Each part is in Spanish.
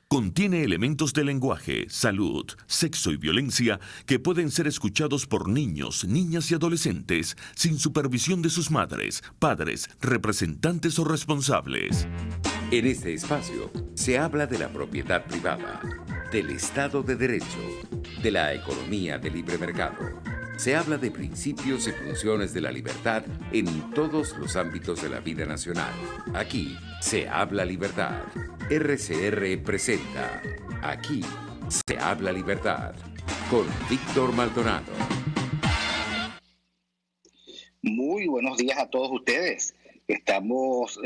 Contiene elementos de lenguaje, salud, sexo y violencia que pueden ser escuchados por niños, niñas y adolescentes sin supervisión de sus madres, padres, representantes o responsables. En este espacio se habla de la propiedad privada, del Estado de Derecho, de la economía de libre mercado. Se habla de principios y funciones de la libertad en todos los ámbitos de la vida nacional. Aquí se habla libertad. RCR presenta Aquí se habla libertad con Víctor Maldonado. Muy buenos días a todos ustedes. Estamos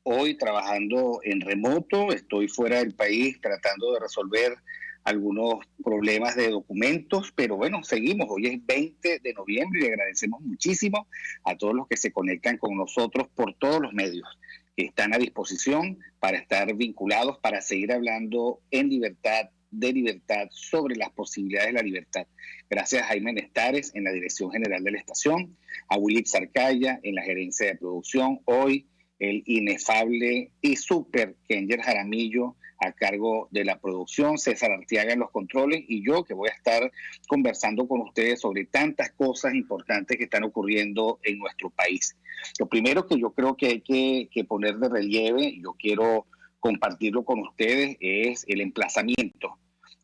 hoy trabajando en remoto. Estoy fuera del país tratando de resolver algunos problemas de documentos, pero bueno, seguimos. Hoy es 20 de noviembre y le agradecemos muchísimo a todos los que se conectan con nosotros por todos los medios que están a disposición para estar vinculados, para seguir hablando en libertad, de libertad, sobre las posibilidades de la libertad. Gracias a Jaime Nestares en la dirección general de la estación, a Willy Zarcaya en la gerencia de producción, hoy el inefable y súper Kenger Jaramillo a cargo de la producción, César Arteaga en los controles y yo que voy a estar conversando con ustedes sobre tantas cosas importantes que están ocurriendo en nuestro país. Lo primero que yo creo que hay que poner de relieve, yo quiero compartirlo con ustedes, es el emplazamiento,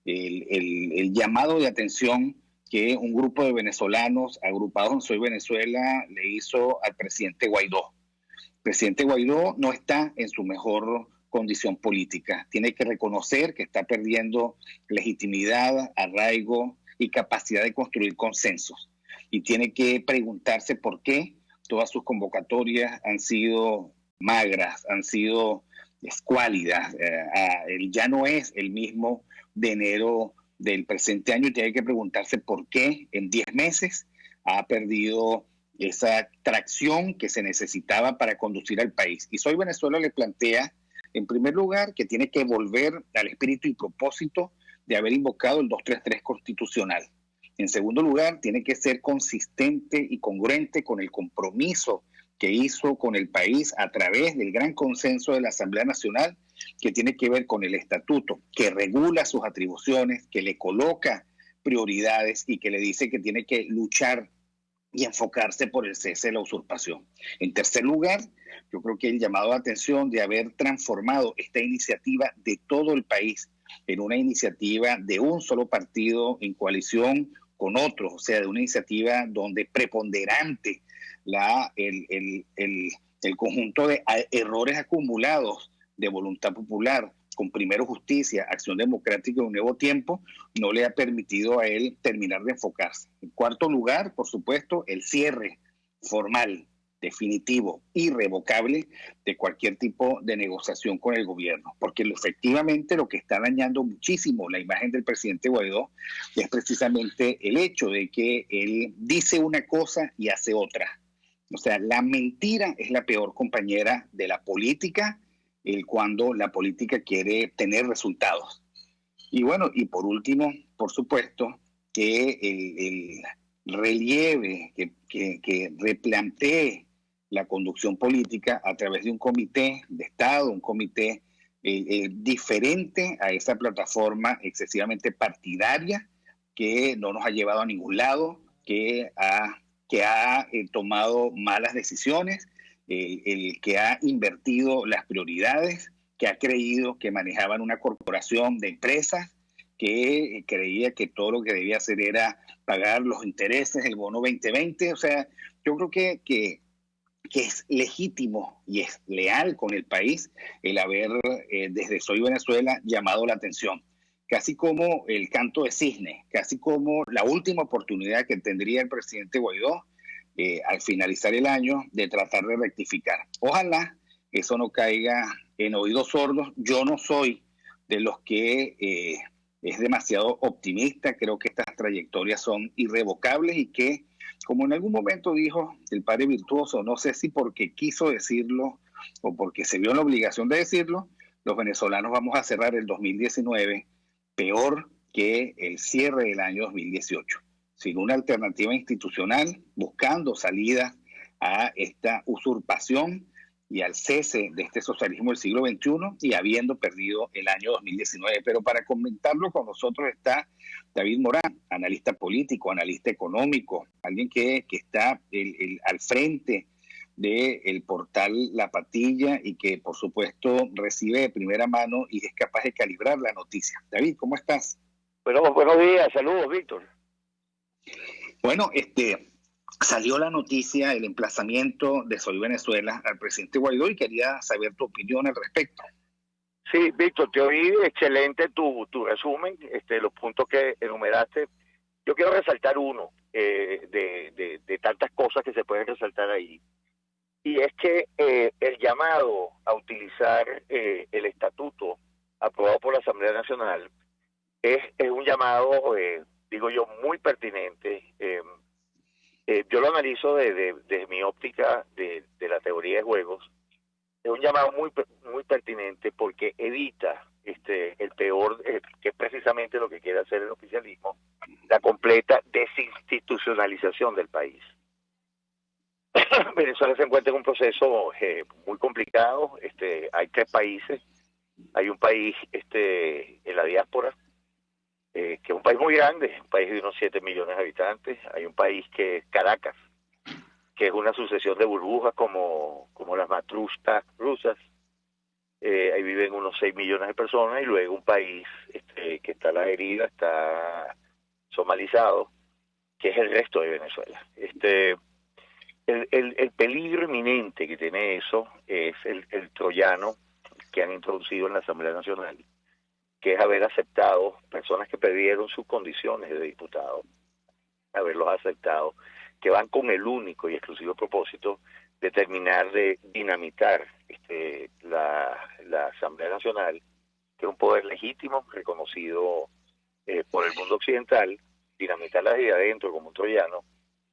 el llamado de atención que un grupo de venezolanos agrupados en Soy Venezuela le hizo al presidente Guaidó. El presidente Guaidó no está en su mejor condición política. Tiene que reconocer que está perdiendo legitimidad, arraigo y capacidad de construir consensos. Y tiene que preguntarse por qué todas sus convocatorias han sido magras, han sido escuálidas. Él ya no es el mismo de enero del presente año y tiene que preguntarse por qué en 10 meses ha perdido esa tracción que se necesitaba para conducir al país. Y Soy Venezuela le plantea, en primer lugar, que tiene que volver al espíritu y propósito de haber invocado el 233 constitucional. En segundo lugar, tiene que ser consistente y congruente con el compromiso que hizo con el país a través del gran consenso de la Asamblea Nacional, que tiene que ver con el estatuto, que regula sus atribuciones, que le coloca prioridades y que le dice que tiene que luchar y enfocarse por el cese de la usurpación. En tercer lugar, yo creo que el llamado de atención de haber transformado esta iniciativa de todo el país en una iniciativa de un solo partido en coalición con otros, o sea, de una iniciativa donde preponderante el conjunto de errores acumulados de voluntad popular, con Primero Justicia, Acción Democrática y Un Nuevo Tiempo, no le ha permitido a él terminar de enfocarse. En cuarto lugar, por supuesto, el cierre formal, definitivo, irrevocable de cualquier tipo de negociación con el gobierno, porque efectivamente lo que está dañando muchísimo la imagen del presidente Guaidó es precisamente el hecho de que él dice una cosa y hace otra. O sea, la mentira es la peor compañera de la política cuando la política quiere tener resultados. Y bueno, y por último, por supuesto, que el relieve que replantee la conducción política a través de un comité de Estado, un comité diferente a esa plataforma excesivamente partidaria que no nos ha llevado a ningún lado, que ha tomado malas decisiones, el que ha invertido las prioridades, que ha creído que manejaban una corporación de empresas, que creía que todo lo que debía hacer era pagar los intereses, el bono 2020. O sea, yo creo que es legítimo y es leal con el país el haber, desde Soy Venezuela, llamado la atención. Casi como el canto de cisne, casi como la última oportunidad que tendría el presidente Guaidó al finalizar el año de tratar de rectificar. Ojalá eso no caiga en oídos sordos. Yo no soy de los que es demasiado optimista. Creo que estas trayectorias son irrevocables y que, como en algún momento dijo el padre Virtuoso, no sé si porque quiso decirlo o porque se vio en la obligación de decirlo, los venezolanos vamos a cerrar el 2019 peor que el cierre del año 2018. Sin una alternativa institucional, buscando salidas a esta usurpación y al cese de este socialismo del siglo XXI y habiendo perdido el año 2019. Pero para comentarlo con nosotros está David Morán, analista político, analista económico, alguien que está al frente del portal La Patilla y que, por supuesto, recibe de primera mano y es capaz de calibrar la noticia. David, ¿cómo estás? Bueno, buenos días, saludos, Víctor. Bueno, salió la noticia, el emplazamiento de Soy Venezuela al presidente Guaidó y quería saber tu opinión al respecto. Sí, Víctor, te oí excelente tu resumen, los puntos que enumeraste. Yo quiero resaltar uno de tantas cosas que se pueden resaltar ahí. Y es que el llamado a utilizar el estatuto aprobado por la Asamblea Nacional es un llamado, digo yo, muy pertinente. Yo lo analizo desde mi óptica de la teoría de juegos. Es un llamado muy pertinente porque evita el peor, que es precisamente lo que quiere hacer el oficialismo, la completa desinstitucionalización del país. Venezuela se encuentra en un proceso muy complicado. Hay 3 países. Hay un país en la diáspora, que es un país muy grande, un país de unos 7 millones de habitantes. Hay un país que es Caracas, que es una sucesión de burbujas como las matruscas rusas. Ahí viven unos 6 millones de personas. Y luego un país que está a la herida, está somalizado, que es el resto de Venezuela. El peligro inminente que tiene eso es el troyano que han introducido en la Asamblea Nacional, que es haber aceptado personas que perdieron sus condiciones de diputado, haberlos aceptado, que van con el único y exclusivo propósito de terminar de dinamitar la Asamblea Nacional, que es un poder legítimo, reconocido por el mundo occidental, dinamitarla desde adentro como un troyano,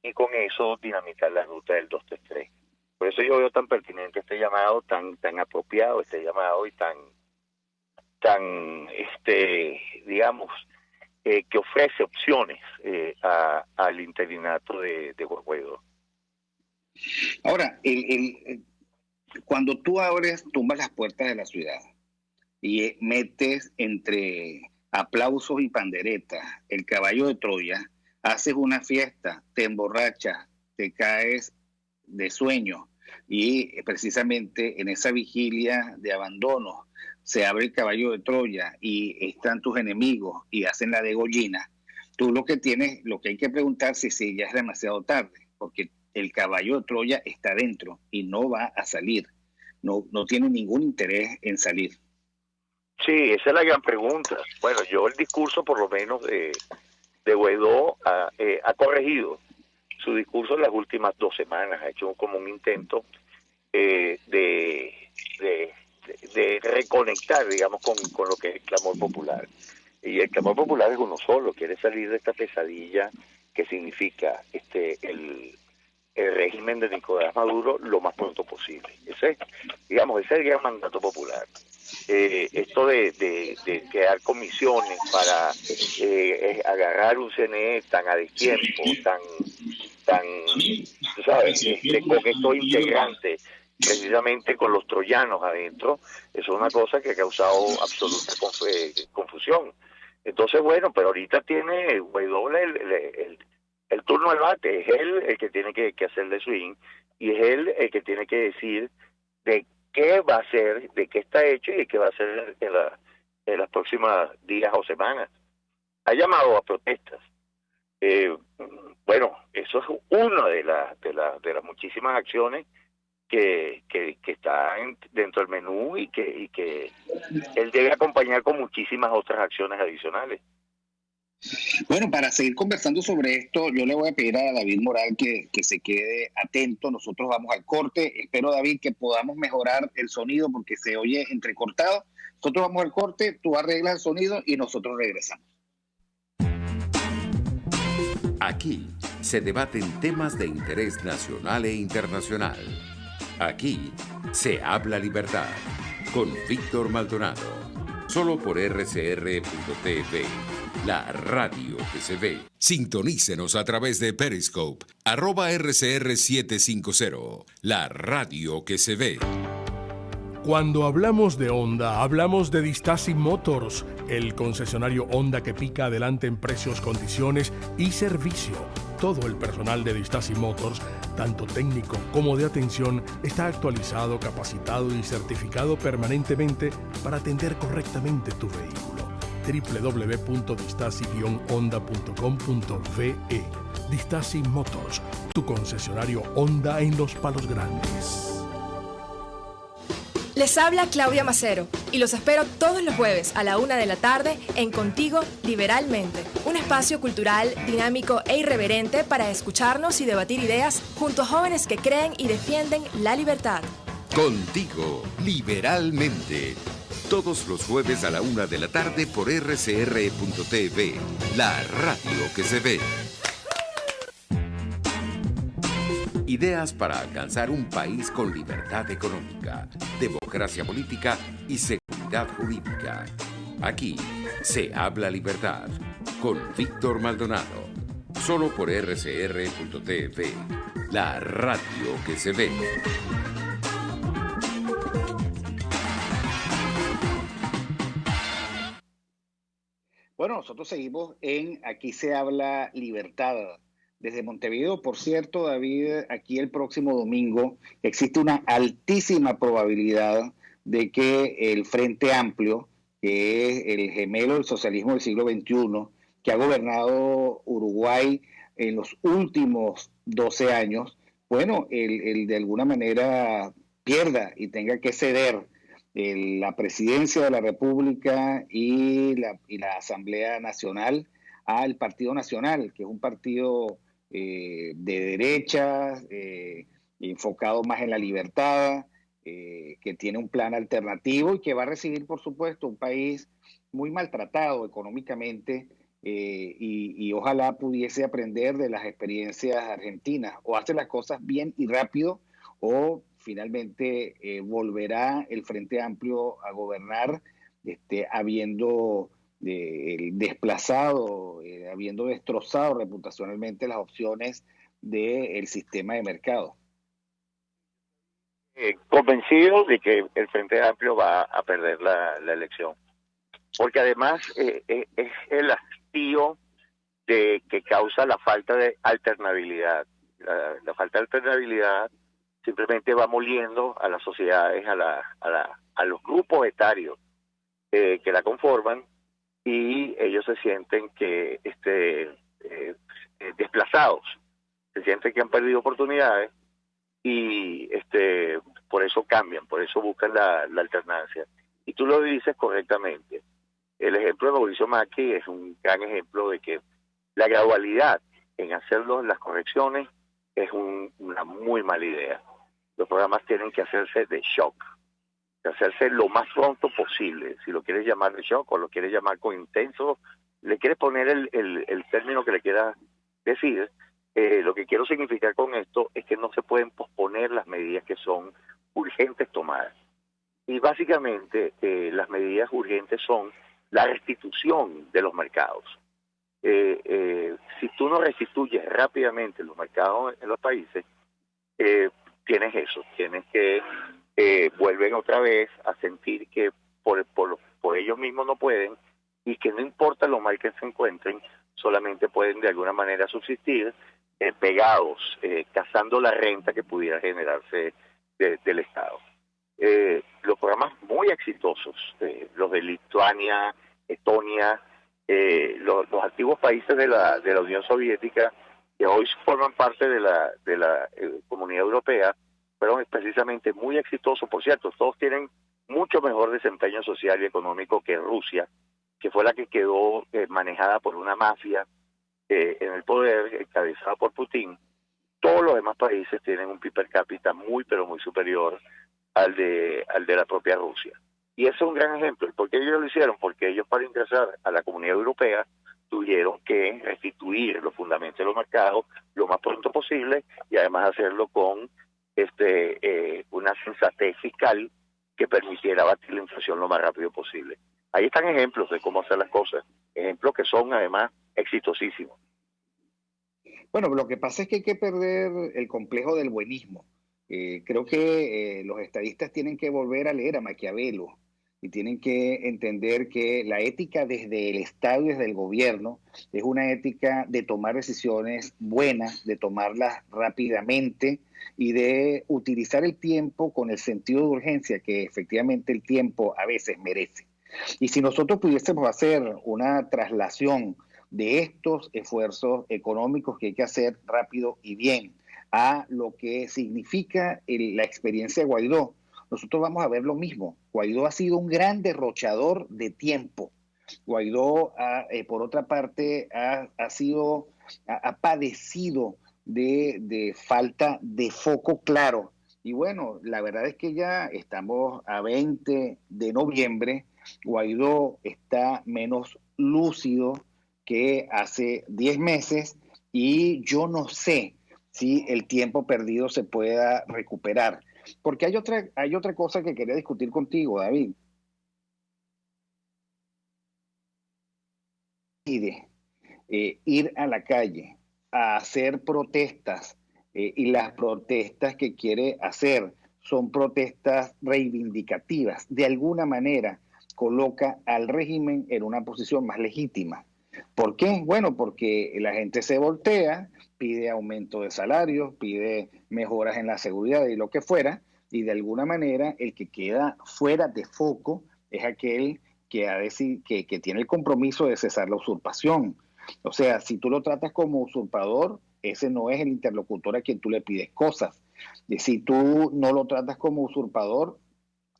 y con eso dinamitar la ruta del 233. Por eso yo veo tan pertinente este llamado, tan apropiado este llamado y tan digamos, que ofrece opciones al interinato de Guaidó. Ahora, cuando tú tumbas las puertas de la ciudad y metes entre aplausos y panderetas el caballo de Troya, haces una fiesta, te emborrachas, te caes de sueño y precisamente en esa vigilia de abandono se abre el caballo de Troya y están tus enemigos y hacen la degollina. Tú lo que hay que preguntarse es si ya es demasiado tarde, porque el caballo de Troya está dentro y no va a salir, no tiene ningún interés en salir. Sí, esa es la gran pregunta. Bueno, yo el discurso por lo menos de Guaidó ha corregido su discurso en las últimas 2 semanas, ha hecho como un intento de reconectar, digamos, con lo que es el clamor popular. Y el clamor popular es uno solo, quiere salir de esta pesadilla que significa el régimen de Nicolás Maduro lo más pronto posible. Ese es el gran mandato popular. Esto de crear comisiones para agarrar un CNE tan a destiempo, tan tú sabes, con estos integrantes, precisamente con los troyanos adentro, eso es una cosa que ha causado absoluta confusión. Entonces, bueno, pero ahorita tiene Guaidó el turno al bate, es él el que tiene que hacerle swing, y es él el que tiene que decir de qué va a hacer, de qué está hecho y de qué va a hacer en las próximas días o semanas. Ha llamado a protestas. Bueno, eso es una de las muchísimas acciones que está dentro del menú y que él debe acompañar con muchísimas otras acciones adicionales. Bueno, para seguir conversando sobre esto, yo le voy a pedir a David Morán que se quede atento. Nosotros vamos al corte. Espero, David, que podamos mejorar el sonido porque se oye entrecortado. Nosotros vamos al corte, tú arreglas el sonido y nosotros regresamos. Aquí se debaten temas de interés nacional e internacional. Aquí se habla libertad con Víctor Maldonado. Solo por rcr.tv, la radio que se ve. Sintonícenos a través de Periscope, @RCR750, la radio que se ve. Cuando hablamos de Honda, hablamos de Distaci Motors, el concesionario Honda que pica adelante en precios, condiciones y servicio. Todo el personal de Distaci Motors, tanto técnico como de atención, está actualizado, capacitado y certificado permanentemente para atender correctamente tu vehículo. www.distaci-honda.com.ve. Distaci Motors, tu concesionario Honda en Los Palos Grandes. Les habla Claudia Macero y los espero todos los jueves a la 1 de la tarde en Contigo Liberalmente, un espacio cultural, dinámico e irreverente para escucharnos y debatir ideas junto a jóvenes que creen y defienden la libertad. Contigo Liberalmente. Todos los jueves a la 1 de la tarde por rcr.tv, la radio que se ve. Ideas para alcanzar un país con libertad económica, democracia política y seguridad jurídica. Aquí se habla libertad con Víctor Maldonado. Solo por rcr.tv, la radio que se ve. Bueno, nosotros seguimos en Aquí se habla libertad. Desde Montevideo, por cierto, David, aquí el próximo domingo existe una altísima probabilidad de que el Frente Amplio, que es el gemelo del socialismo del siglo XXI, que ha gobernado Uruguay en los últimos 12 años, bueno, el de alguna manera pierda y tenga que ceder la presidencia de la República y la Asamblea Nacional al Partido Nacional, que es un partido de derecha, enfocado más en la libertad, que tiene un plan alternativo y que va a recibir, por supuesto, un país muy maltratado económicamente, y ojalá pudiese aprender de las experiencias argentinas. O hace las cosas bien y rápido, o finalmente volverá el Frente Amplio a gobernar, habiendo desplazado, habiendo destrozado reputacionalmente las opciones del sistema de mercado. Convencido de que el Frente Amplio va a perder la elección, porque además es el hastío que causa la falta de alternabilidad. La falta de alternabilidad simplemente va moliendo a las sociedades, a los grupos etarios que la conforman, y ellos se sienten que desplazados, se sienten que han perdido oportunidades, y por eso cambian, por eso buscan la alternancia. Y tú lo dices correctamente. El ejemplo de Mauricio Macri es un gran ejemplo de que la gradualidad en hacer las correcciones es una muy mala idea. Los programas tienen que hacerse de shock, de hacerse lo más pronto posible. Si lo quieres llamar de shock o lo quieres llamar con intenso, le quieres poner el término que le quieras decir. Lo que quiero significar con esto es que no se pueden posponer las medidas que son urgentes tomar. Y básicamente las medidas urgentes son la restitución de los mercados. Si tú no restituyes rápidamente los mercados en los países, tienes eso, tienes que vuelven otra vez a sentir que por ellos mismos no pueden, y que no importa lo mal que se encuentren, solamente pueden de alguna manera subsistir pegados, cazando la renta que pudiera generarse del Estado. Los programas muy exitosos, los de Lituania, Estonia, los antiguos países de la Unión Soviética, que hoy forman parte de la Comunidad Europea, fueron precisamente muy exitosos. Por cierto, todos tienen mucho mejor desempeño social y económico que Rusia, que fue la que quedó manejada por una mafia en el poder, encabezada por Putin. Todos los demás países tienen un PIB per cápita muy, pero muy superior al de la propia Rusia. Y eso es un gran ejemplo. ¿Por qué ellos lo hicieron? Porque ellos, para ingresar a la Comunidad Europea, tuvieron que restituir los fundamentos de los mercados lo más pronto posible, y además hacerlo con una sensatez fiscal que permitiera batir la inflación lo más rápido posible. Ahí están ejemplos de cómo hacer las cosas, ejemplos que son además exitosísimos. Bueno, lo que pasa es que hay que perder el complejo del buenismo. Creo que los estadistas tienen que volver a leer a Maquiavelo y tienen que entender que la ética desde el Estado y desde el gobierno es una ética de tomar decisiones buenas, de tomarlas rápidamente y de utilizar el tiempo con el sentido de urgencia que efectivamente el tiempo a veces merece. Y si nosotros pudiésemos hacer una traslación de estos esfuerzos económicos que hay que hacer rápido y bien a lo que significa la experiencia de Guaidó, nosotros vamos a ver lo mismo. Guaidó ha sido un gran derrochador de tiempo. Guaidó, por otra parte, ha padecido de falta de foco claro. Y bueno, la verdad es que ya estamos a 20 de noviembre, Guaidó está menos lúcido que hace 10 meses y yo no sé si el tiempo perdido se pueda recuperar. Porque hay otra cosa que quería discutir contigo, David. Ir a la calle a hacer protestas y las protestas que quiere hacer son protestas reivindicativas. De alguna manera coloca al régimen en una posición más legítima. ¿Por qué? Bueno, porque la gente se voltea, pide aumento de salarios, pide mejoras en la seguridad y lo que fuera, y de alguna manera el que queda fuera de foco es aquel que tiene el compromiso de cesar la usurpación. O sea, si tú lo tratas como usurpador, ese no es el interlocutor a quien tú le pides cosas. Y si tú no lo tratas como usurpador,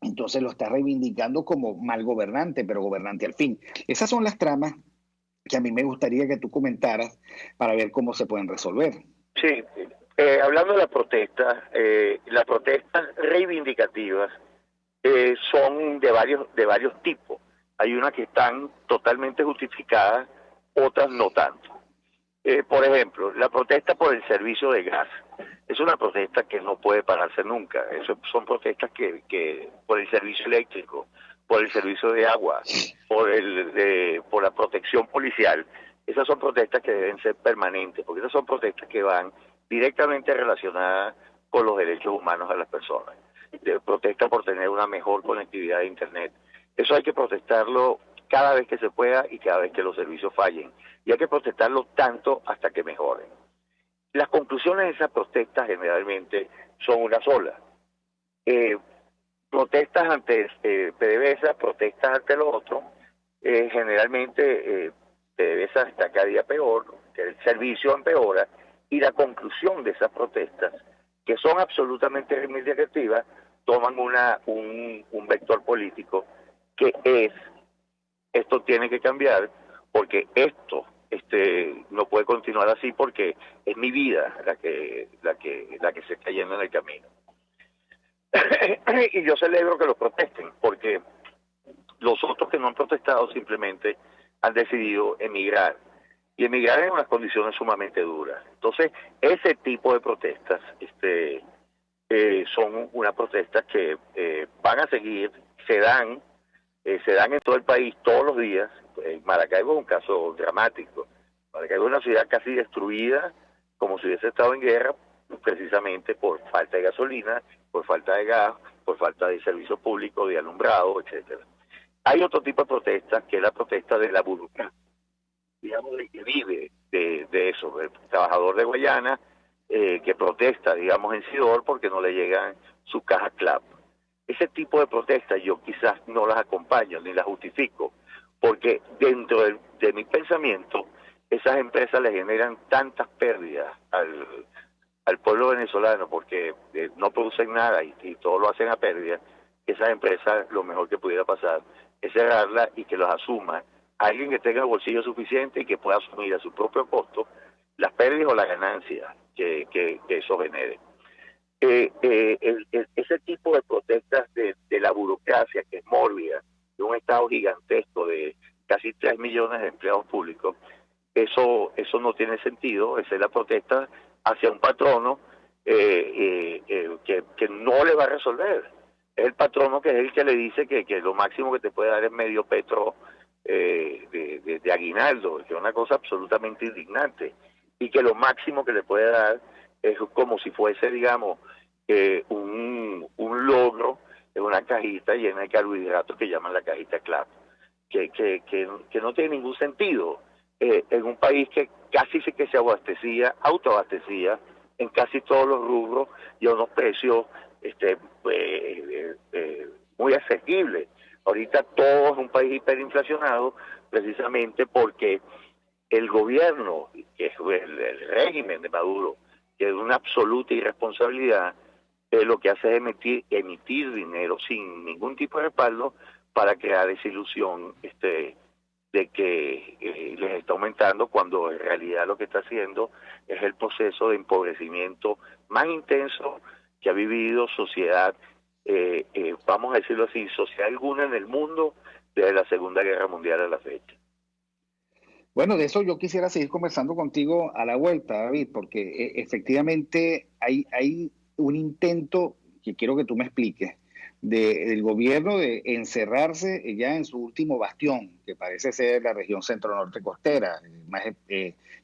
entonces lo estás reivindicando como mal gobernante, pero gobernante al fin. Esas son las tramas que a mí me gustaría que tú comentaras para ver cómo se pueden resolver. Sí, hablando de las protestas reivindicativas son de varios tipos. Hay unas que están totalmente justificadas, otras no tanto. Por ejemplo, la protesta por el servicio de gas es una protesta que no puede pararse nunca. Son protestas que por el servicio eléctrico, por el servicio de agua, por la protección policial. Esas son protestas que deben ser permanentes, porque esas son protestas que van directamente relacionadas con los derechos humanos de las personas. Protesta por tener una mejor conectividad de Internet. Eso hay que protestarlo cada vez que se pueda y cada vez que los servicios fallen. Y hay que protestarlo tanto hasta que mejoren. Las conclusiones de esas protestas generalmente son una sola. Protestas ante PDVSA, protestas ante lo otro. Generalmente PDVSA está cada día peor, que el servicio empeora, y la conclusión de esas protestas, que son absolutamente reivindicativas, toman un vector político que es: esto tiene que cambiar, porque esto no puede continuar así, porque es mi vida la que se está yendo en el camino. Y yo celebro que lo protesten, porque los otros que no han protestado simplemente han decidido emigrar, y emigrar en unas condiciones sumamente duras. Entonces, ese tipo de protestas son unas protestas que van a seguir, se dan en todo el país todos los días. Maracaibo es un caso dramático. Maracaibo es una ciudad casi destruida, como si hubiese estado en guerra, precisamente por falta de gasolina, por falta de gas, por falta de servicio público, de alumbrado, etcétera. Hay otro tipo de protesta, que es la protesta de la burocracia, digamos, de que vive de eso, el trabajador de Guayana que protesta, digamos, en Sidor porque no le llegan sus cajas CLAP. Ese tipo de protestas yo quizás no las acompaño ni las justifico, porque dentro de mi pensamiento esas empresas le generan tantas pérdidas al pueblo venezolano, porque no producen nada y todo lo hacen a pérdida, que esas empresas lo mejor que pudiera pasar es cerrarlas y que los asuma alguien que tenga el bolsillo suficiente y que pueda asumir a su propio costo las pérdidas o las ganancias que eso genere. Ese tipo de protestas de la burocracia, que es mórbida, de un Estado gigantesco de casi 3 millones de empleados públicos, eso no tiene sentido. Esa es la protesta hacia un patrono que no le va a resolver. Es el patrono que es el que le dice que lo máximo que te puede dar es medio petro de aguinaldo, que es una cosa absolutamente indignante, y que lo máximo que le puede dar es como si fuese, digamos, un logro en una cajita llena de carbohidratos que llaman la cajita CLAP, que no tiene ningún sentido en un país que casi sí que se autoabastecía en casi todos los rubros y a unos precios muy asequibles. Ahorita todo es un país hiperinflacionado precisamente porque el gobierno, que es el régimen de Maduro, que es una absoluta irresponsabilidad, lo que hace es emitir dinero sin ningún tipo de respaldo para crear esa ilusión de que les está aumentando, cuando en realidad lo que está haciendo es el proceso de empobrecimiento más intenso que ha vivido sociedad, vamos a decirlo así, sociedad alguna en el mundo desde la Segunda Guerra Mundial a la fecha. Bueno, de eso yo quisiera seguir conversando contigo a la vuelta, David, porque efectivamente hay un intento que quiero que tú me expliques del gobierno de encerrarse ya en su último bastión, que parece ser la región centro-norte costera, más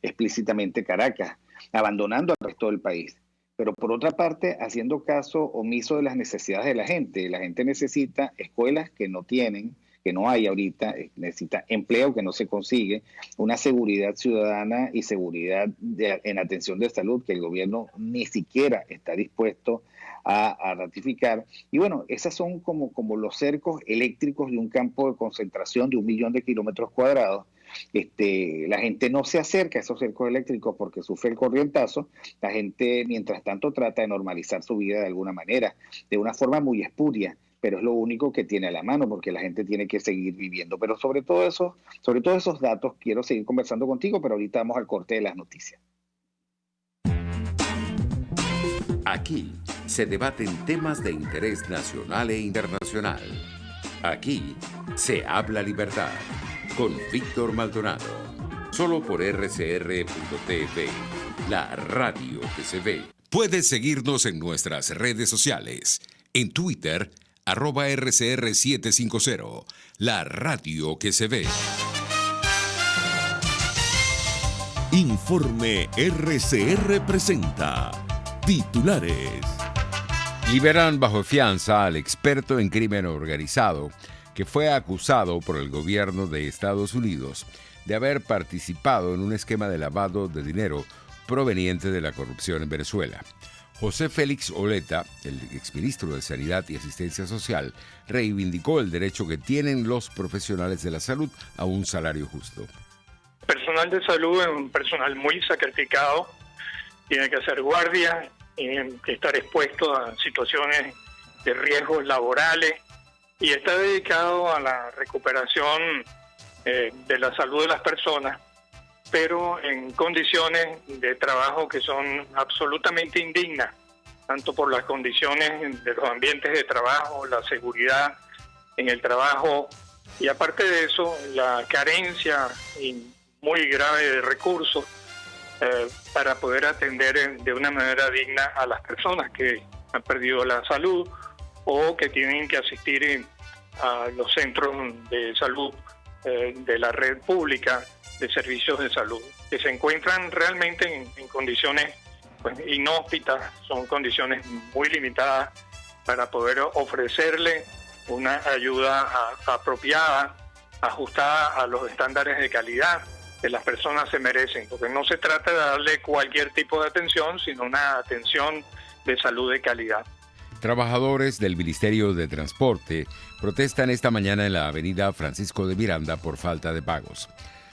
explícitamente Caracas, abandonando al resto del país. Pero por otra parte, haciendo caso omiso de las necesidades de la gente. La gente necesita escuelas que no tienen, que no hay ahorita, necesita empleo que no se consigue, una seguridad ciudadana y seguridad en atención de salud que el gobierno ni siquiera está dispuesto a ratificar. Y bueno, esas son como los cercos eléctricos de un campo de concentración de 1 millón de kilómetros cuadrados. La gente no se acerca a esos cercos eléctricos porque sufre el corrientazo. La gente, mientras tanto, trata de normalizar su vida de alguna manera, de una forma muy espuria, pero es lo único que tiene a la mano, porque la gente tiene que seguir viviendo. Pero sobre todo esos datos, quiero seguir conversando contigo, pero ahorita vamos al corte de las noticias. Aquí se debaten temas de interés nacional e internacional. Aquí se habla libertad, con Víctor Maldonado. Solo por RCR.tv, la radio que se ve. Puedes seguirnos en nuestras redes sociales. En Twitter, @RCR750, la radio que se ve. Informe RCR presenta titulares. Liberan bajo fianza al experto en crimen organizado que fue acusado por el gobierno de Estados Unidos de haber participado en un esquema de lavado de dinero proveniente de la corrupción en Venezuela. José Félix Oleta, el exministro de Sanidad y Asistencia Social, reivindicó el derecho que tienen los profesionales de la salud a un salario justo. El personal de salud es un personal muy sacrificado, tiene que hacer guardia, tiene que estar expuesto a situaciones de riesgos laborales y está dedicado a la recuperación de la salud de las personas, pero en condiciones de trabajo que son absolutamente indignas, tanto por las condiciones de los ambientes de trabajo, la seguridad en el trabajo y aparte de eso, la carencia muy grave de recursos para poder atender de una manera digna a las personas que han perdido la salud o que tienen que asistir a los centros de salud de la red pública de servicios de salud, que se encuentran realmente en condiciones inhóspitas, son condiciones muy limitadas para poder ofrecerle una ayuda apropiada, ajustada a los estándares de calidad que las personas se merecen, porque no se trata de darle cualquier tipo de atención, sino una atención de salud de calidad. Trabajadores del Ministerio de Transporte protestan esta mañana en la avenida Francisco de Miranda por falta de pagos.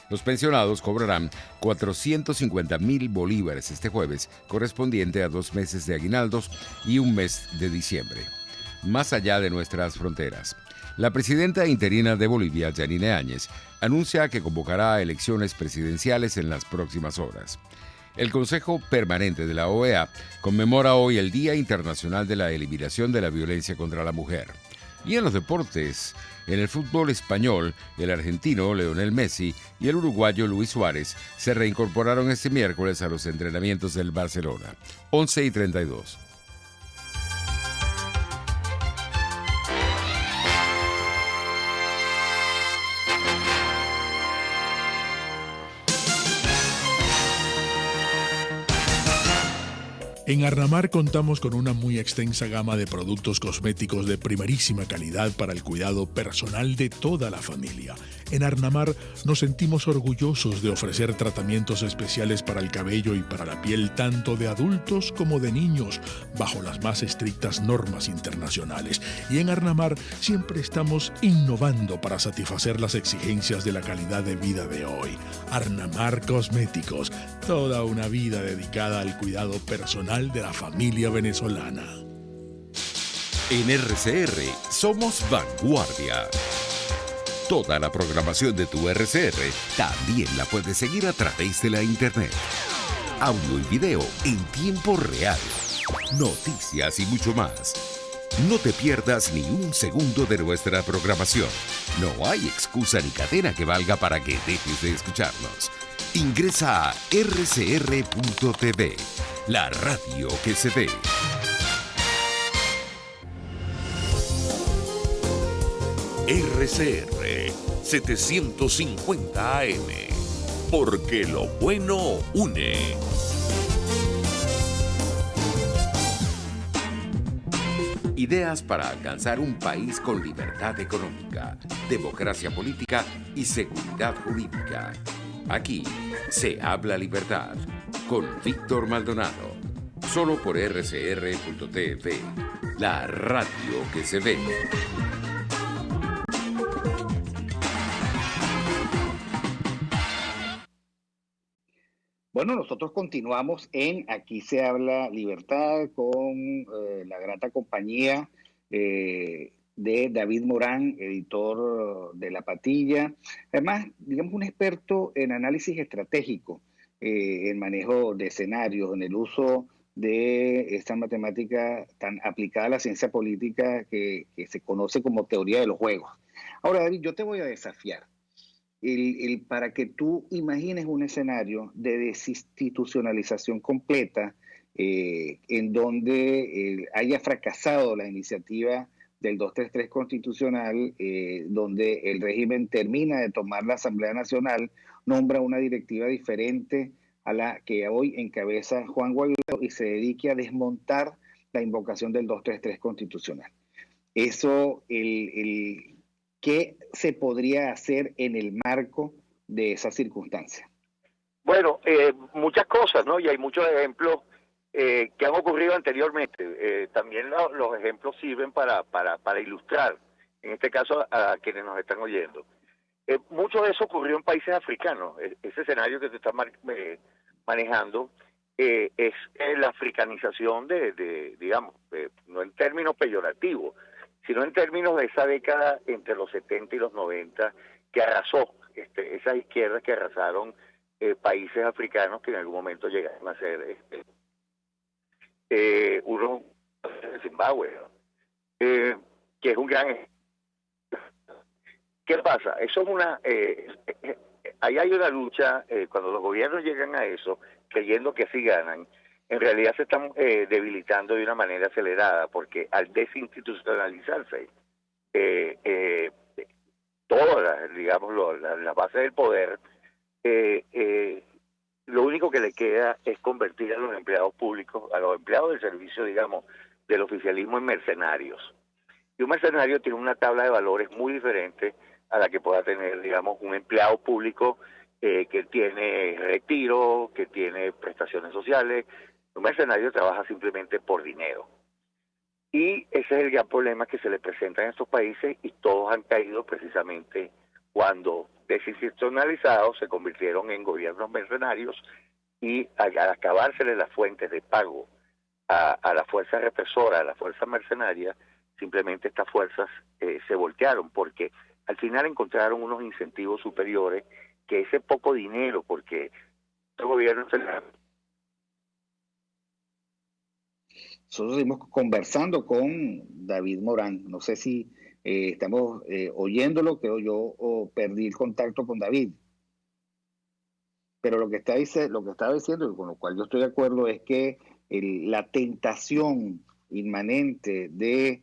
Los pensionados cobrarán 450,000 bolívares este jueves, correspondiente a 2 meses de aguinaldos y 1 mes de diciembre. Más allá de nuestras fronteras, la presidenta interina de Bolivia, Yanine Áñez, anuncia que convocará elecciones presidenciales en las próximas horas. El Consejo Permanente de la OEA conmemora hoy el Día Internacional de la Eliminación de la Violencia contra la Mujer. Y en los deportes, en el fútbol español, el argentino Lionel Messi y el uruguayo Luis Suárez se reincorporaron este miércoles a los entrenamientos del Barcelona. 11:32. En Arnamar contamos con una muy extensa gama de productos cosméticos de primerísima calidad para el cuidado personal de toda la familia. En Arnamar nos sentimos orgullosos de ofrecer tratamientos especiales para el cabello y para la piel tanto de adultos como de niños, bajo las más estrictas normas internacionales. Y en Arnamar siempre estamos innovando para satisfacer las exigencias de la calidad de vida de hoy. Arnamar Cosméticos, toda una vida dedicada al cuidado personal de la familia venezolana. En RCR somos vanguardia. Toda la programación de tu RCR también la puedes seguir a través de la internet. Audio y video en tiempo real. Noticias y mucho más. No te pierdas ni un segundo de nuestra programación. No hay excusa ni cadena que valga para que dejes de escucharnos. Ingresa a rcr.tv, la radio que se ve. RCR 750 AM, porque lo bueno une. Ideas para alcanzar un país con libertad económica, democracia política y seguridad jurídica. Aquí se habla libertad con Víctor Maldonado. Solo por rcr.tv, la radio que se ve. Bueno, nosotros continuamos en Aquí se habla libertad con la grata compañía de David Morán, editor de La Patilla. Además, digamos, un experto en análisis estratégico, en manejo de escenarios, en el uso de esta matemática tan aplicada a la ciencia política que se conoce como teoría de los juegos. Ahora, David, yo te voy a desafiar. Para que tú imagines un escenario de desinstitucionalización completa en donde haya fracasado la iniciativa del 233 constitucional, donde el régimen termina de tomar la Asamblea Nacional, nombra una directiva diferente a la que hoy encabeza Juan Guaidó y se dedique a desmontar la invocación del 233 constitucional. Eso, ¿qué se podría hacer en el marco de esa circunstancia? Bueno, muchas cosas, ¿no? Y hay muchos ejemplos que han ocurrido anteriormente. También los ejemplos sirven para ilustrar, en este caso, a quienes nos están oyendo. Mucho de eso ocurrió en países africanos. Ese escenario que te estás manejando es la africanización digamos, no en términos peyorativos, sino en términos de esa década entre los 70 y los 90 que arrasó, esas izquierdas que arrasaron países africanos que en algún momento llegaron a ser uno de Zimbabue, ¿no? Que es un gran ejemplo. ¿Qué pasa? Eso es ahí hay una lucha, cuando los gobiernos llegan a eso, creyendo que así ganan, en realidad se están debilitando de una manera acelerada, porque al desinstitucionalizarse todas, digamos, las bases del poder, lo único que le queda es convertir a los empleados públicos, a los empleados del servicio, digamos, del oficialismo en mercenarios. Y un mercenario tiene una tabla de valores muy diferente a la que pueda tener, digamos, un empleado público que tiene retiro, que tiene prestaciones sociales. Un mercenario trabaja simplemente por dinero. Y ese es el gran problema que se le presenta en estos países, y todos han caído precisamente cuando desinstitucionalizados se convirtieron en gobiernos mercenarios, y al acabárseles las fuentes de pago a la fuerza represora, a la fuerza mercenaria, simplemente estas fuerzas se voltearon, porque al final encontraron unos incentivos superiores que ese poco dinero, porque estos gobiernos se Nosotros seguimos conversando con David Morán. No sé si estamos oyéndolo, creo yo, o perdí el contacto con David. Pero lo que estaba diciendo, y con lo cual yo estoy de acuerdo, es que la tentación inmanente de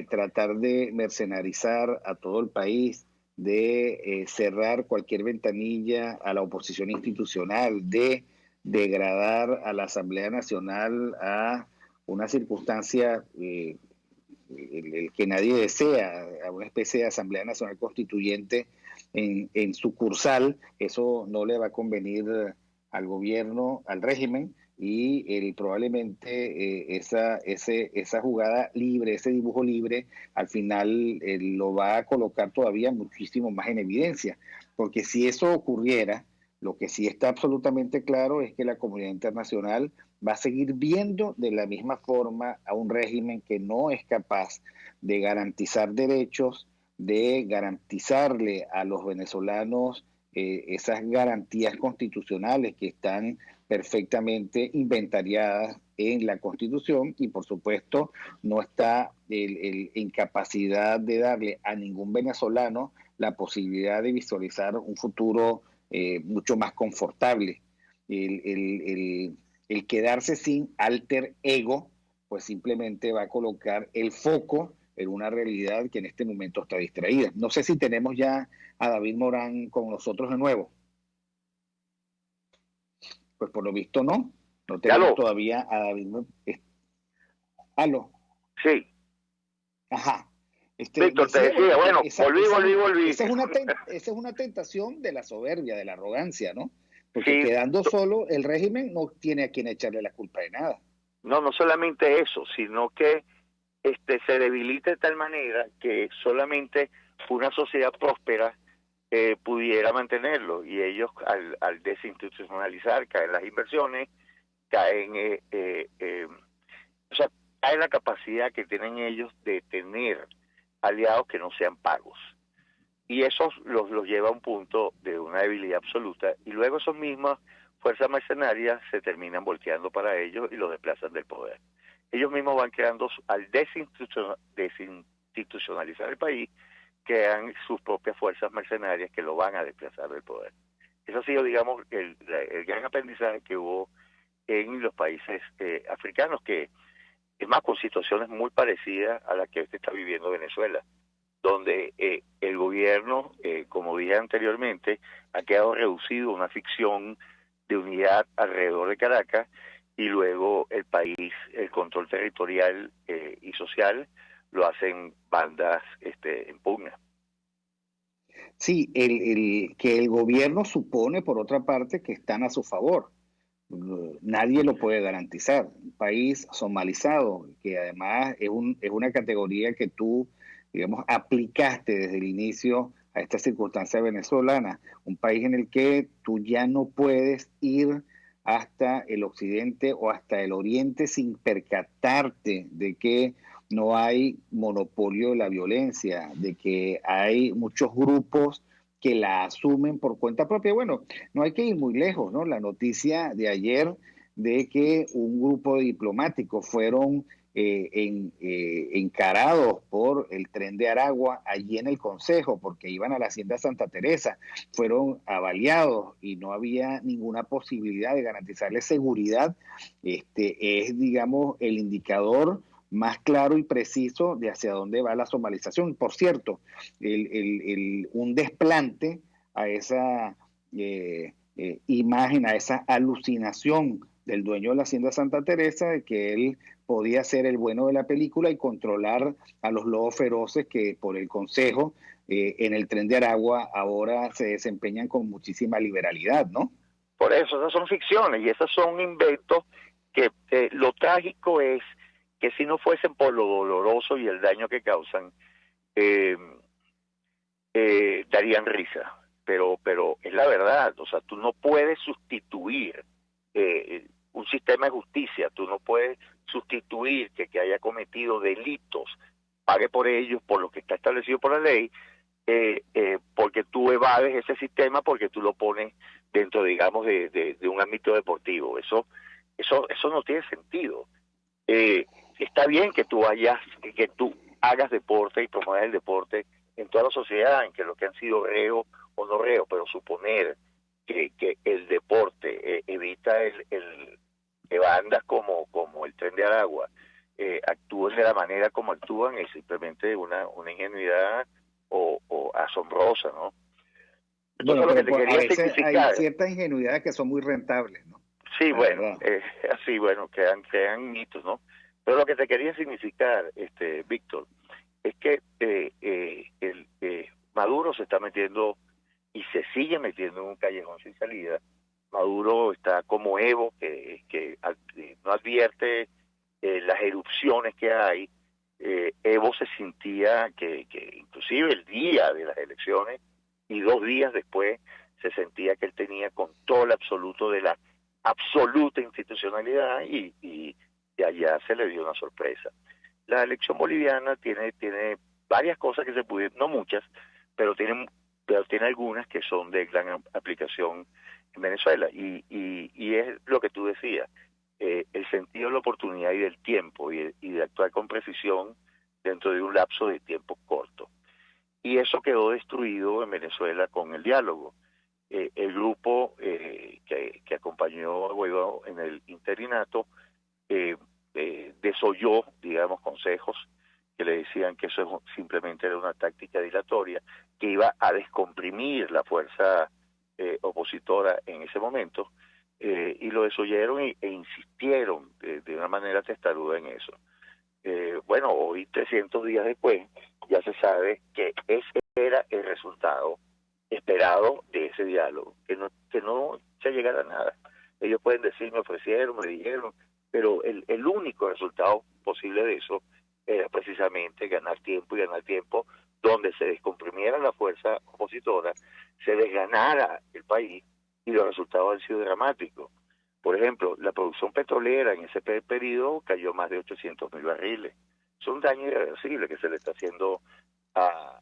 tratar de mercenarizar a todo el país, de cerrar cualquier ventanilla a la oposición institucional, de degradar a la Asamblea Nacional a una circunstancia el que nadie desea, a una especie de Asamblea Nacional Constituyente en sucursal. Eso no le va a convenir al gobierno, al régimen, y probablemente esa jugada libre, ese dibujo libre, al final lo va a colocar todavía muchísimo más en evidencia, porque si eso ocurriera, lo que sí está absolutamente claro es que la comunidad internacional va a seguir viendo de la misma forma a un régimen que no es capaz de garantizar derechos, de garantizarle a los venezolanos esas garantías constitucionales que están perfectamente inventariadas en la Constitución, y por supuesto no está en capacidad de darle a ningún venezolano la posibilidad de visualizar un futuro mucho más confortable. El quedarse sin alter ego, pues simplemente va a colocar el foco en una realidad que en este momento está distraída. No sé si tenemos ya a David Morán con nosotros de nuevo. Pues por lo visto no tenemos todavía a David. ¿Aló? Sí. Ajá. Víctor, te decía, bueno, volví. Esa es una tentación de la soberbia, de la arrogancia, ¿no? Porque sí, quedando solo, el régimen no tiene a quien echarle la culpa de nada. No solamente eso, sino que se debilita de tal manera que solamente una sociedad próspera pudiera mantenerlo, y ellos al desinstitucionalizar caen las inversiones, caen cae la capacidad que tienen ellos de tener aliados que no sean pagos, y eso los lleva a un punto de una debilidad absoluta, y luego esas mismas fuerzas mercenarias se terminan volteando para ellos y los desplazan del poder. Ellos mismos van creando, al desinstitucionalizar el país, crean sus propias fuerzas mercenarias que lo van a desplazar del poder. Eso ha sido, digamos, el gran aprendizaje que hubo en los países africanos, que es más, con situaciones muy parecidas a las que está viviendo Venezuela, donde el gobierno, como dije anteriormente, ha quedado reducido a una ficción de unidad alrededor de Caracas, y luego el país, el control territorial y social, lo hacen bandas en pugna. Sí, que el gobierno supone, por otra parte, que están a su favor. Nadie lo puede garantizar. Un país somalizado, que además es una categoría que tú, digamos, aplicaste desde el inicio a esta circunstancia venezolana. Un país en el que tú ya no puedes ir hasta el occidente o hasta el oriente sin percatarte de que no hay monopolio de la violencia, de que hay muchos grupos que la asumen por cuenta propia. Bueno, no hay que ir muy lejos, ¿no? La noticia de ayer de que un grupo de diplomáticos fueron encarados por el Tren de Aragua allí en el Consejo, porque iban a la Hacienda Santa Teresa, fueron avaliados y no había ninguna posibilidad de garantizarles seguridad. Es, digamos, el indicador más claro y preciso de hacia dónde va la somalización. Por cierto, un desplante a esa imagen, a esa alucinación del dueño de la Hacienda Santa Teresa, de que él podía ser el bueno de la película y controlar a los lobos feroces que por el Consejo en el Tren de Aragua ahora se desempeñan con muchísima liberalidad, ¿no? Por eso, esas son ficciones y esos son inventos que lo trágico es que si no fuesen por lo doloroso y el daño que causan, darían risa. Pero es la verdad, o sea, tú no puedes sustituir un sistema de justicia, tú no puedes sustituir que haya cometido delitos, pague por ellos, por lo que está establecido por la ley, porque tú evades ese sistema, porque tú lo pones dentro, digamos, de un ámbito deportivo. Eso no tiene sentido. Está bien que tú hagas deporte y promuevas el deporte en toda la sociedad, en que los que han sido reos o no reos, pero suponer que el deporte evita que bandas como el Tren de Aragua actúen de la manera como actúan es simplemente una ingenuidad o asombrosa, ¿no? Bueno, pero a veces hay ciertas ingenuidades que son muy rentables, ¿no? Sí, bueno, así, bueno, crean mitos, ¿no? Pero lo que te quería significar, Víctor, es que Maduro se está metiendo y se sigue metiendo en un callejón sin salida. Maduro está como Evo, que no advierte las erupciones que hay. Evo se sentía que inclusive el día de las elecciones y 2 días después se sentía que él tenía control absoluto de la absoluta institucionalidad y allá se le dio una sorpresa. La elección boliviana tiene varias cosas que se pudieron, no muchas, pero tiene algunas que son de gran aplicación en Venezuela y es lo que tú decías, el sentido de la oportunidad y del tiempo y de actuar con precisión dentro de un lapso de tiempo corto. Y eso quedó destruido en Venezuela con el diálogo. El grupo que acompañó a Guaidó en el interinato desoyó, digamos, consejos que le decían que eso simplemente era una táctica dilatoria, que iba a descomprimir la fuerza opositora en ese momento, y lo desoyeron e insistieron de una manera testaruda en eso. Bueno, hoy 300 días después ya se sabe que ese era el resultado esperado de ese diálogo, que no se llegara a nada. Ellos pueden decir, me ofrecieron, me dijeron, pero el único resultado posible de eso era precisamente ganar tiempo donde se descomprimiera la fuerza opositora, se desganara el país y los resultados han sido dramáticos. Por ejemplo, la producción petrolera en ese periodo cayó más de 800.000 barriles. Es un daño irreversible que se le está haciendo a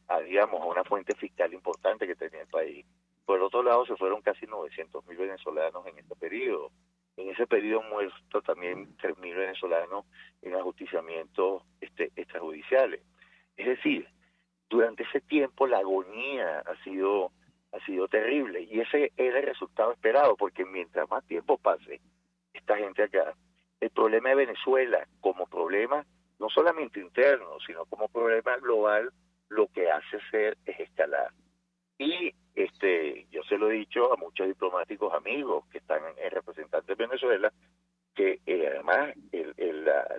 una fuente fiscal importante que tenía el país. Por el otro lado, se fueron casi 900.000 venezolanos en este periodo. En ese periodo han muerto también 3.000 venezolanos en ajusticiamientos extrajudiciales. Es decir, durante ese tiempo la agonía ha sido terrible y ese era el resultado esperado, porque mientras más tiempo pase esta gente acá, el problema de Venezuela como problema no solamente interno, sino como problema global, lo que hace ser es escalar. Y yo se lo he dicho a muchos diplomáticos amigos que están en representantes de Venezuela, que además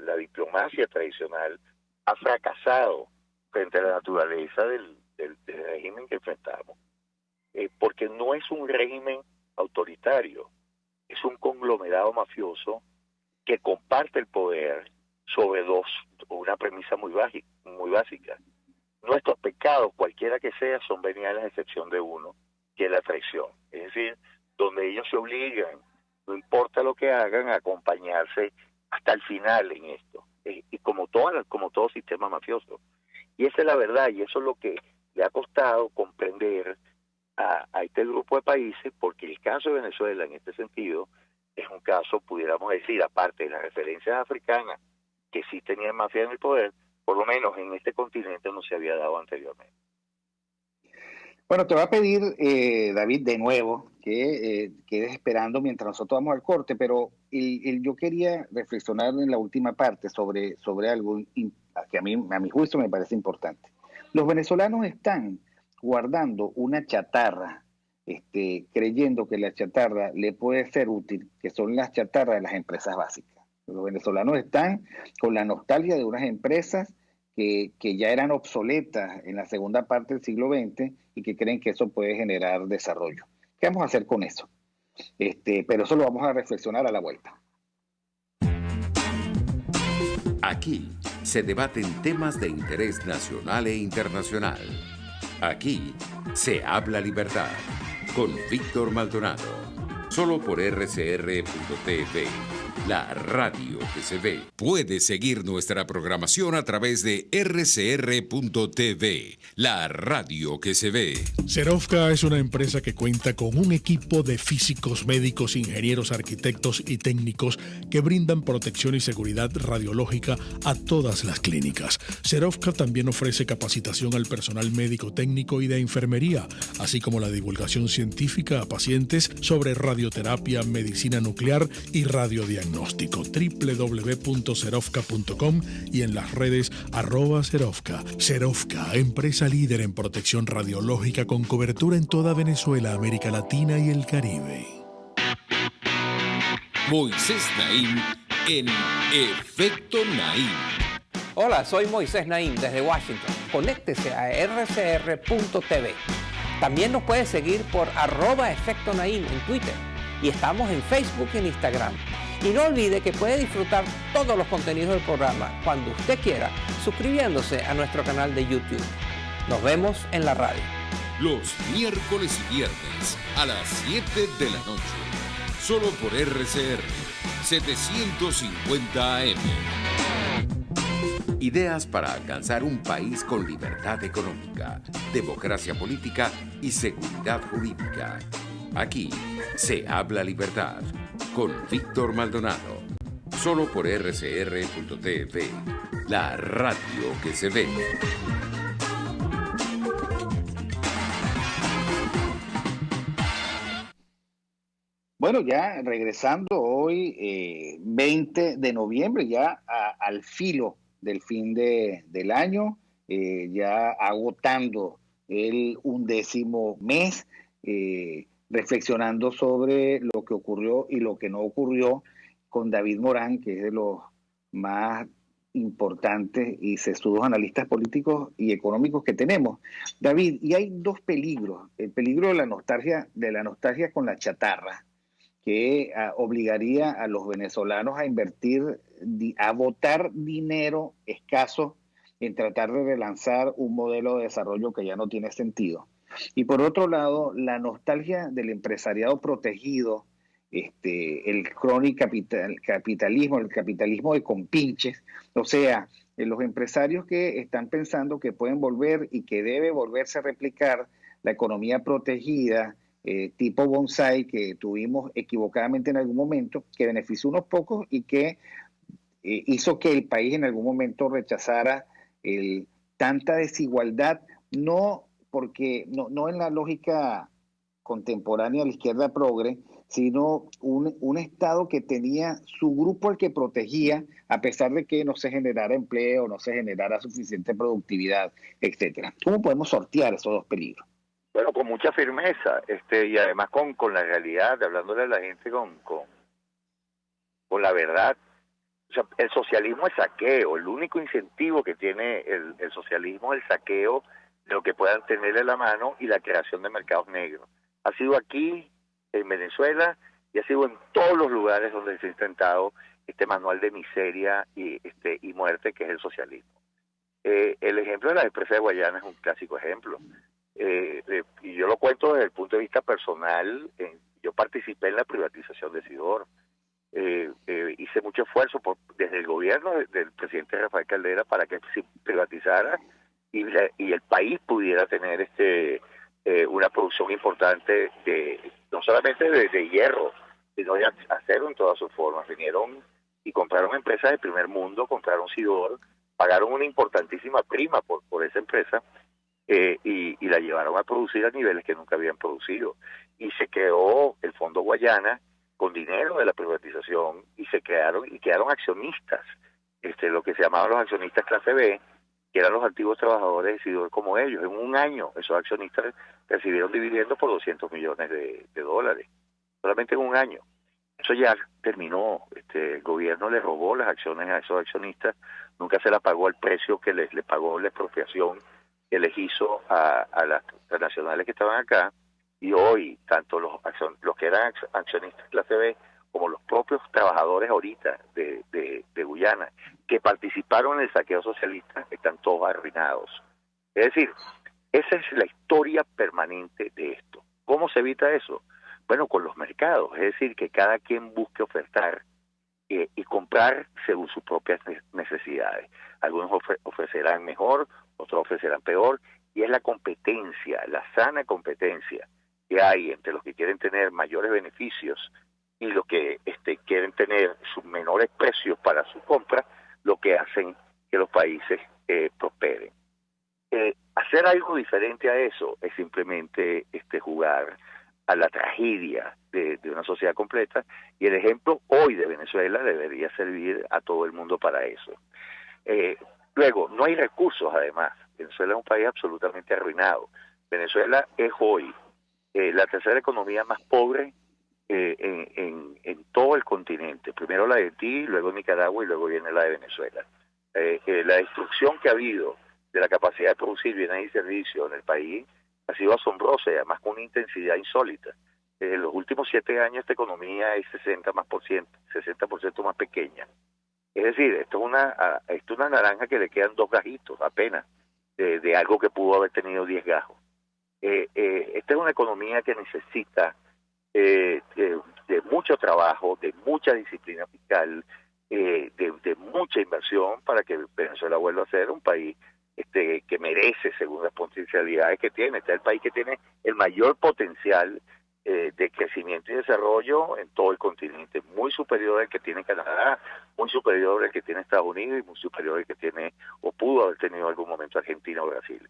la diplomacia tradicional ha fracasado frente a la naturaleza del régimen que enfrentamos. Porque no es un régimen autoritario, es un conglomerado mafioso que comparte el poder sobre una premisa muy básica. Nuestros pecados, cualquiera que sea, son veniales a excepción de uno, que es la traición. Es decir, donde ellos se obligan, no importa lo que hagan, a acompañarse hasta el final en esto. Y como todo sistema mafioso. Y esa es la verdad, y eso es lo que le ha costado comprender a este grupo de países, porque el caso de Venezuela en este sentido es un caso, pudiéramos decir, aparte de las referencias africanas, que sí tenían mafia en el poder, por lo menos en este continente no se había dado anteriormente. Bueno, te voy a pedir, David, de nuevo, que quedes esperando mientras nosotros vamos al corte, pero yo quería reflexionar en la última parte sobre algo que a mi juicio me parece importante. Los venezolanos están guardando una chatarra, creyendo que la chatarra le puede ser útil, que son las chatarras de las empresas básicas. Los venezolanos están con la nostalgia de unas empresas que ya eran obsoletas en la segunda parte del siglo XX y que creen que eso puede generar desarrollo. ¿Qué vamos a hacer con eso? Pero eso lo vamos a reflexionar a la vuelta. Aquí se debaten temas de interés nacional e internacional. Aquí se habla libertad con Víctor Maldonado. Solo por rcr.tv, la radio que se ve. Puedes seguir nuestra programación a través de rcr.tv, la radio que se ve. Serovka es una empresa que cuenta con un equipo de físicos, médicos, ingenieros, arquitectos y técnicos que brindan protección y seguridad radiológica a todas las clínicas. Serovka también ofrece capacitación al personal médico, técnico y de enfermería, así como la divulgación científica a pacientes sobre radioterapia, medicina nuclear y radiodiagnóstico. www.serovka.com y en las redes @Serovka. Serovka, empresa líder en protección radiológica con cobertura en toda Venezuela, América Latina y el Caribe. Moisés Naim en Efecto Naim. Hola, soy Moisés Naim desde Washington. Conéctese a rcr.tv. También nos puede seguir por @Efecto Naim en Twitter. Y estamos en Facebook y en Instagram. Y no olvide que puede disfrutar todos los contenidos del programa cuando usted quiera, suscribiéndose a nuestro canal de YouTube. Nos vemos en la radio. Los miércoles y viernes a las 7 de la noche. Solo por RCR 750 AM. Ideas para alcanzar un país con libertad económica, democracia política y seguridad jurídica. Aquí se habla libertad con Víctor Maldonado. Solo por rcr.tv, la radio que se ve. Bueno, ya regresando hoy, 20 de noviembre, ya al filo del fin del año, ya agotando el 11º mes, reflexionando sobre lo que ocurrió y lo que no ocurrió con David Morán, que es de los más importantes y sesudos analistas políticos y económicos que tenemos. David, y hay dos peligros: el peligro de la nostalgia con la chatarra, que obligaría a los venezolanos a invertir, a botar dinero escaso en tratar de relanzar un modelo de desarrollo que ya no tiene sentido. Y por otro lado, la nostalgia del empresariado protegido, el crónico capitalismo, el capitalismo de compinches, o sea, los empresarios que están pensando que pueden volver y que debe volverse a replicar la economía protegida, tipo bonsai, que tuvimos equivocadamente en algún momento, que benefició a unos pocos y que hizo que el país en algún momento rechazara tanta desigualdad, no en la lógica contemporánea de la izquierda progre, sino un Estado que tenía su grupo al que protegía, a pesar de que no se generara empleo, no se generara suficiente productividad, etcétera. ¿Cómo podemos sortear esos dos peligros? Bueno, con mucha firmeza, y además con la realidad, hablándole a la gente con la verdad. O sea, el socialismo es saqueo. El único incentivo que tiene el socialismo es el saqueo de lo que puedan tenerle la mano y la creación de mercados negros. Ha sido aquí, en Venezuela, y ha sido en todos los lugares donde se ha intentado este manual de miseria y muerte que es el socialismo. El ejemplo de las empresas de Guayana es un clásico ejemplo. Y yo lo cuento desde el punto de vista personal. Yo participé en la privatización de Sidor. Hice mucho esfuerzo desde el gobierno del presidente Rafael Caldera para que se privatizara y el país pudiera tener una producción importante no solamente de hierro, sino de acero en todas sus formas. Vinieron y compraron empresas de primer mundo, compraron Sidor, pagaron una importantísima prima por esa empresa, y la llevaron a producir a niveles que nunca habían producido. Y se creó el Fondo Guayana con dinero de la privatización y quedaron accionistas, lo que se llamaban los accionistas clase B, que eran los antiguos trabajadores de Sidor como ellos. En un año esos accionistas recibieron dividendos por $200 millones de dólares, solamente en un año. Eso ya terminó. El gobierno le robó las acciones a esos accionistas, nunca se la pagó al precio que le pagó la expropiación que les hizo a las transnacionales que estaban acá, y hoy tanto los que eran accionistas clase B como los propios trabajadores ahorita de Guyana que participaron en el saqueo socialista están todos arruinados. Es decir, esa es la historia permanente de esto. ¿Cómo se evita eso? Bueno, con los mercados, es decir, que cada quien busque ofertar y comprar según sus propias necesidades. Algunos ofrecerán mejor, otros ofrecerán peor, y es la competencia, la sana competencia que hay entre los que quieren tener mayores beneficios y los que quieren tener sus menores precios para su compra, lo que hacen que los países prosperen. Hacer algo diferente a eso es simplemente jugar a la tragedia de una sociedad completa, y el ejemplo hoy de Venezuela debería servir a todo el mundo para eso. Luego, no hay recursos además. Venezuela es un país absolutamente arruinado. Venezuela es hoy la tercera economía más pobre en todo el continente. Primero la de Haití, luego Nicaragua y luego viene la de Venezuela. La destrucción que ha habido de la capacidad de producir bienes y servicios en el país ha sido asombrosa y además con una intensidad insólita. En los últimos 7 años esta economía es 60% más pequeña. Es decir, esto es una naranja que le quedan 2 gajitos apenas de algo que pudo haber tenido 10 gajos. Esta es una economía que necesita de mucho trabajo, de mucha disciplina fiscal, de mucha inversión para que Venezuela vuelva a ser un país que merece según las potencialidades que tiene. Este es el país que tiene el mayor potencial de crecimiento y desarrollo en todo el continente, muy superior al que tiene Canadá, muy superior al que tiene Estados Unidos y muy superior al que tiene o pudo haber tenido en algún momento Argentina o Brasil.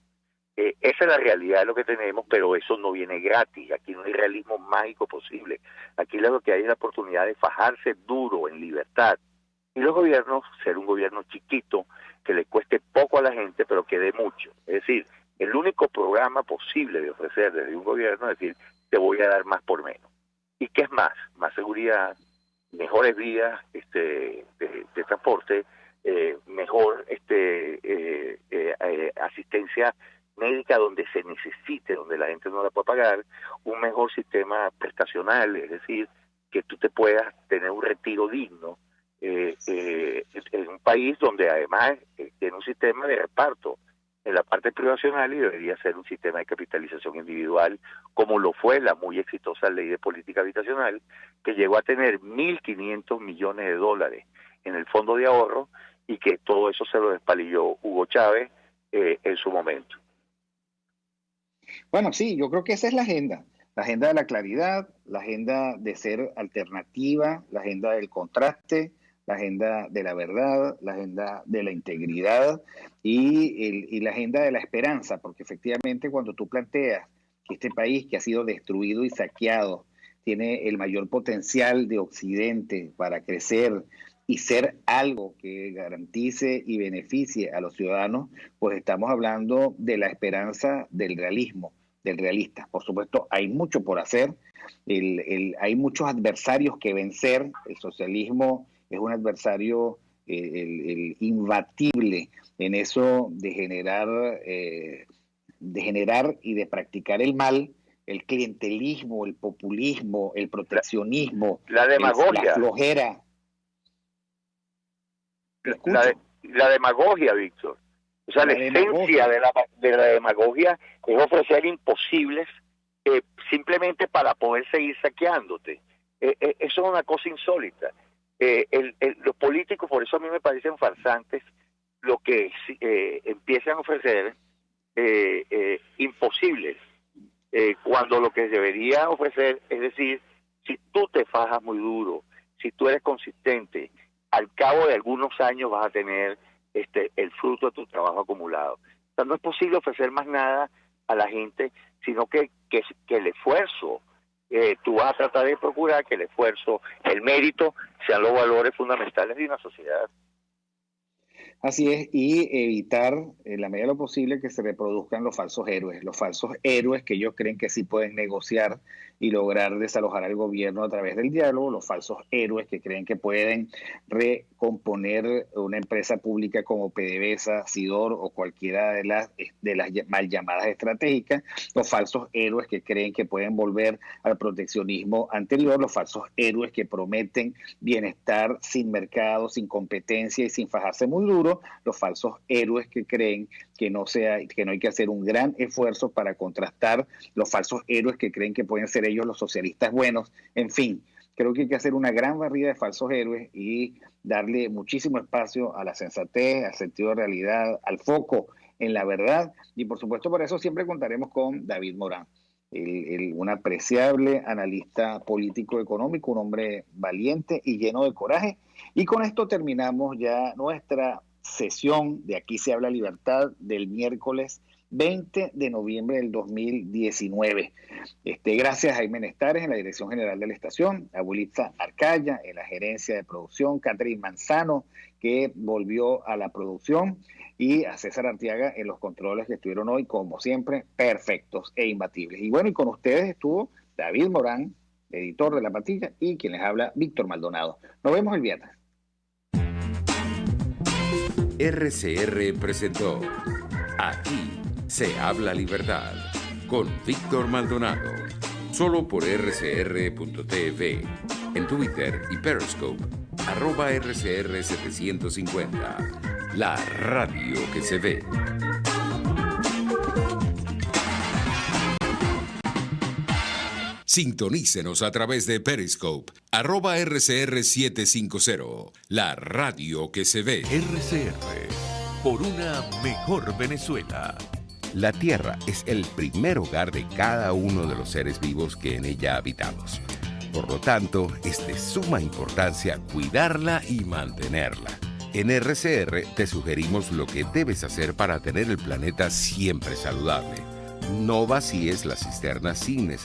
Esa es la realidad de lo que tenemos, pero eso no viene gratis. Aquí no hay realismo mágico posible. Aquí lo que hay es la oportunidad de fajarse duro en libertad. Y los gobiernos, ser un gobierno chiquito, que le cueste poco a la gente, pero que dé mucho. Es decir, el único programa posible de ofrecer desde un gobierno es decir, te voy a dar más por menos. ¿Y qué es más? Más seguridad, mejores vías de transporte, mejor asistencia médica donde se necesite, donde la gente no la puede pagar, un mejor sistema prestacional, es decir, que tú te puedas tener un retiro digno, en un país donde además tiene un sistema de reparto en la parte privacional y debería ser un sistema de capitalización individual, como lo fue la muy exitosa ley de política habitacional, que llegó a tener 1.500 millones de dólares en el fondo de ahorro y que todo eso se lo despalilló Hugo Chávez en su momento. Bueno, sí, yo creo que esa es la agenda de la claridad, la agenda de ser alternativa, la agenda del contraste, la agenda de la verdad, la agenda de la integridad y la agenda de la esperanza, porque efectivamente cuando tú planteas que este país que ha sido destruido y saqueado tiene el mayor potencial de Occidente para crecer y ser algo que garantice y beneficie a los ciudadanos, pues estamos hablando de la esperanza del realismo, del realista. Por supuesto, hay mucho por hacer, hay muchos adversarios que vencer. El socialismo es un adversario el imbatible en eso de generar y de practicar el mal, el clientelismo, el populismo, el proteccionismo, la demagogia, la flojera. La demagogia, Víctor. O sea, la esencia de la demagogia es ofrecer imposibles simplemente para poder seguir saqueándote. Eso es una cosa insólita. Los políticos, por eso a mí me parecen farsantes, lo que empiezan a ofrecer imposibles, cuando lo que debería ofrecer es decir, si tú te fajas muy duro, si tú eres consistente, al cabo de algunos años vas a tener el fruto de tu trabajo acumulado. O sea, no es posible ofrecer más nada a la gente, sino que el esfuerzo, tú vas a tratar de procurar que el esfuerzo, el mérito, sean los valores fundamentales de una sociedad. Así es, y evitar en la medida de lo posible que se reproduzcan los falsos héroes que ellos creen que sí pueden negociar y lograr desalojar al gobierno a través del diálogo, los falsos héroes que creen que pueden recomponer una empresa pública como PDVSA, Sidor o cualquiera de las mal llamadas estratégicas, los falsos héroes que creen que pueden volver al proteccionismo anterior, los falsos héroes que prometen bienestar sin mercado, sin competencia y sin fajarse muy duro, los falsos héroes que creen que no hay que hacer un gran esfuerzo para contrastar, los falsos héroes que creen que pueden ser ellos los socialistas buenos. En fin, creo que hay que hacer una gran barrida de falsos héroes y darle muchísimo espacio a la sensatez, al sentido de realidad, al foco en la verdad, y por supuesto por eso siempre contaremos con David Morán, un apreciable analista político-económico, un hombre valiente y lleno de coraje. Y con esto terminamos ya nuestra sesión de Aquí se habla libertad del miércoles 20 de noviembre del 2019. Gracias a Jaime Nestares en la dirección general de la estación, a Wilitza Arcaya en la gerencia de producción, Catherine Manzano que volvió a la producción y a César Arteaga en los controles que estuvieron hoy, como siempre, perfectos e imbatibles. Y bueno, y con ustedes estuvo David Morán, editor de La Patilla, y quien les habla, Víctor Maldonado. Nos vemos el viernes. RCR presentó Aquí se habla libertad con Víctor Maldonado. Solo por rcr.tv, en Twitter y Periscope, @RCR750. La radio que se ve. Sintonícenos a través de Periscope, @RCR750, la radio que se ve. RCR, por una mejor Venezuela. La Tierra es el primer hogar de cada uno de los seres vivos que en ella habitamos. Por lo tanto, es de suma importancia cuidarla y mantenerla. En RCR te sugerimos lo que debes hacer para tener el planeta siempre saludable. No vacíes la cisterna sin necesidad